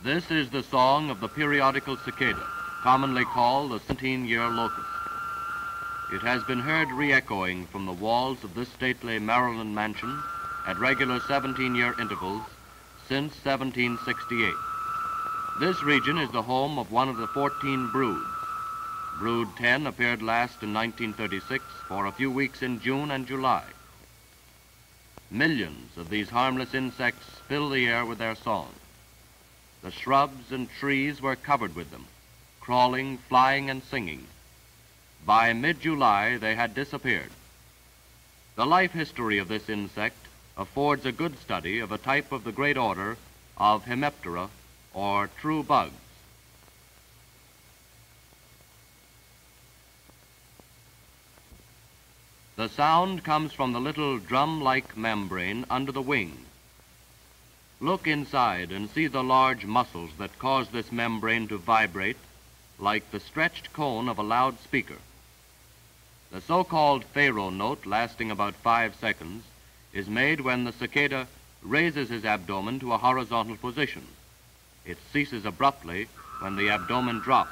This is the song of the periodical cicada, commonly called the 17-year locust. It has been heard re-echoing from the walls of this stately Maryland mansion at regular 17-year intervals since 1768. This region is the home of one of the 14 broods. Brood 10 appeared last in 1936 for a few weeks in June and July. Millions of these harmless insects fill the air with their song. The shrubs and trees were covered with them, crawling, flying, and singing. By mid-July, they had disappeared. The life history of this insect affords a good study of a type of the great order of Hemiptera, or true bugs. The sound comes from the little drum-like membrane under the wing. Look inside and see the large muscles that cause this membrane to vibrate like the stretched cone of a loudspeaker. The so-called pharaoh note, lasting about 5 seconds, is made when the cicada raises his abdomen to a horizontal position. It ceases abruptly when the abdomen drops.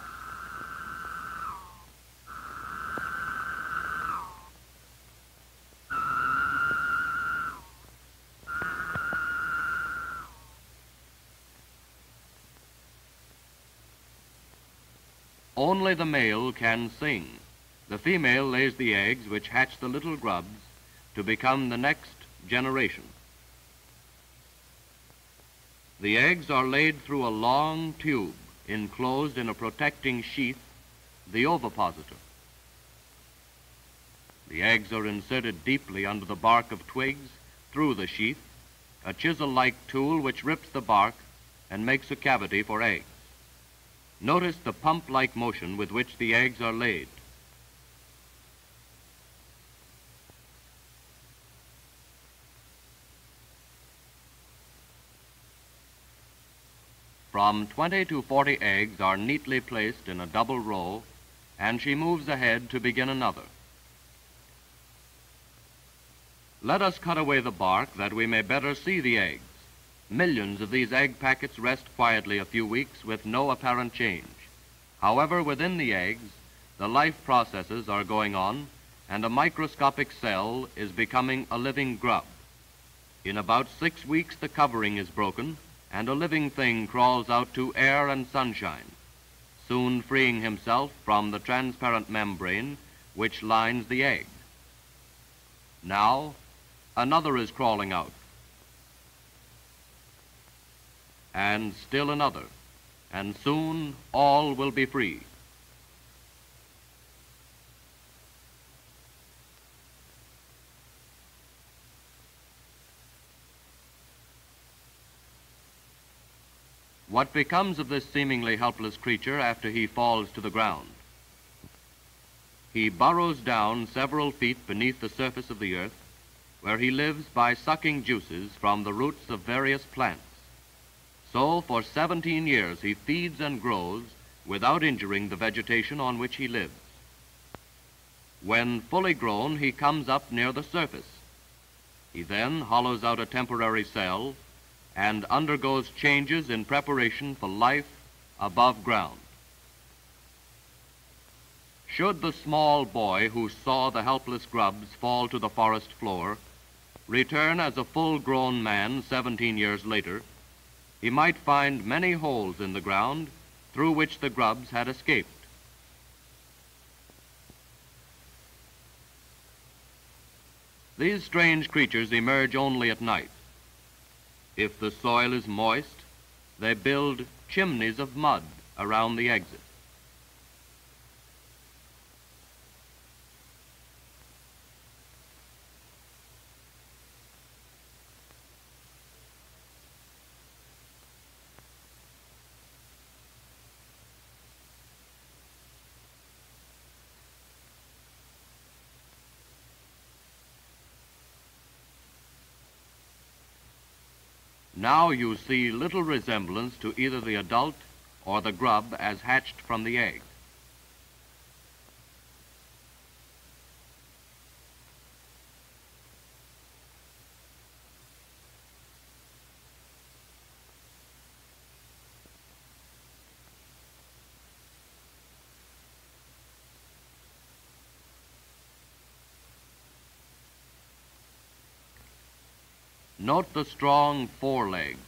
Only the male can sing. The female lays the eggs which hatch the little grubs to become the next generation. The eggs are laid through a long tube enclosed in a protecting sheath, the ovipositor. The eggs are inserted deeply under the bark of twigs through the sheath, a chisel-like tool which rips the bark and makes a cavity for eggs. Notice the pump-like motion with which the eggs are laid. From 20 to 40 eggs are neatly placed in a double row, and she moves ahead to begin another. Let us cut away the bark that we may better see the eggs. Millions of these egg packets rest quietly a few weeks with no apparent change. However, within the eggs, the life processes are going on, and a microscopic cell is becoming a living grub. In about 6 weeks, the covering is broken, and a living thing crawls out to air and sunshine, soon freeing himself from the transparent membrane which lines the egg. Now, another is crawling out, and still another, and soon all will be free. What becomes of this seemingly helpless creature after he falls to the ground? He burrows down several feet beneath the surface of the earth, where he lives by sucking juices from the roots of various plants. So, for 17 years, he feeds and grows without injuring the vegetation on which he lives. When fully grown, he comes up near the surface. He then hollows out a temporary cell and undergoes changes in preparation for life above ground. Should the small boy who saw the helpless grubs fall to the forest floor return as a full-grown man 17 years later, he might find many holes in the ground through which the grubs had escaped. These strange creatures emerge only at night. If the soil is moist, they build chimneys of mud around the exit. Now you see little resemblance to either the adult or the grub as hatched from the egg. Note the strong forelegs.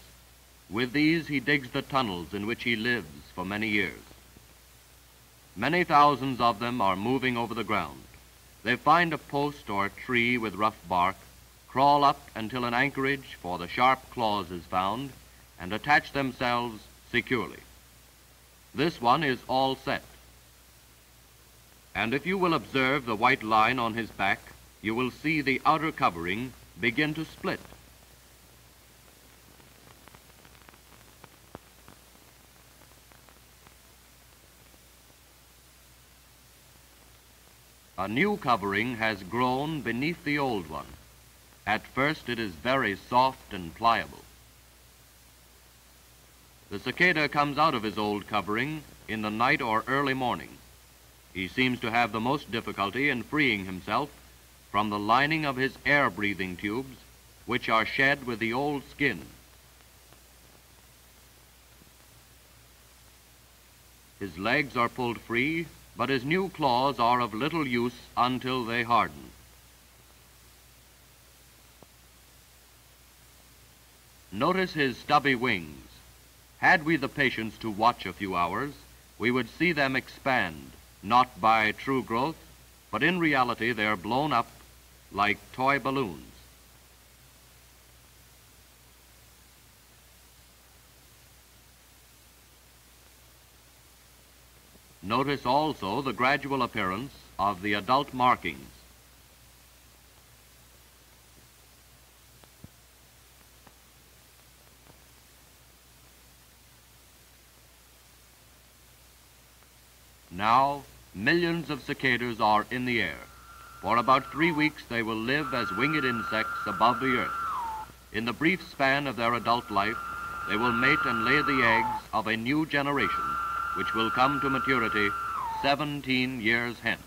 With these he digs the tunnels in which he lives for many years. Many thousands of them are moving over the ground. They find a post or tree with rough bark, crawl up until an anchorage for the sharp claws is found, and attach themselves securely. This one is all set. And if you will observe the white line on his back, you will see the outer covering begin to split. A new covering has grown beneath the old one. At first it is very soft and pliable. The cicada comes out of his old covering in the night or early morning. He seems to have the most difficulty in freeing himself from the lining of his air-breathing tubes, which are shed with the old skin. His legs are pulled free, but his new claws are of little use until they harden. Notice his stubby wings. Had we the patience to watch a few hours, we would see them expand, not by true growth, but in reality they are blown up like toy balloons. Notice also the gradual appearance of the adult markings. Now, millions of cicadas are in the air. For about 3 weeks they will live as winged insects above the earth. In the brief span of their adult life, they will mate and lay the eggs of a new generation, which will come to maturity 17 years hence.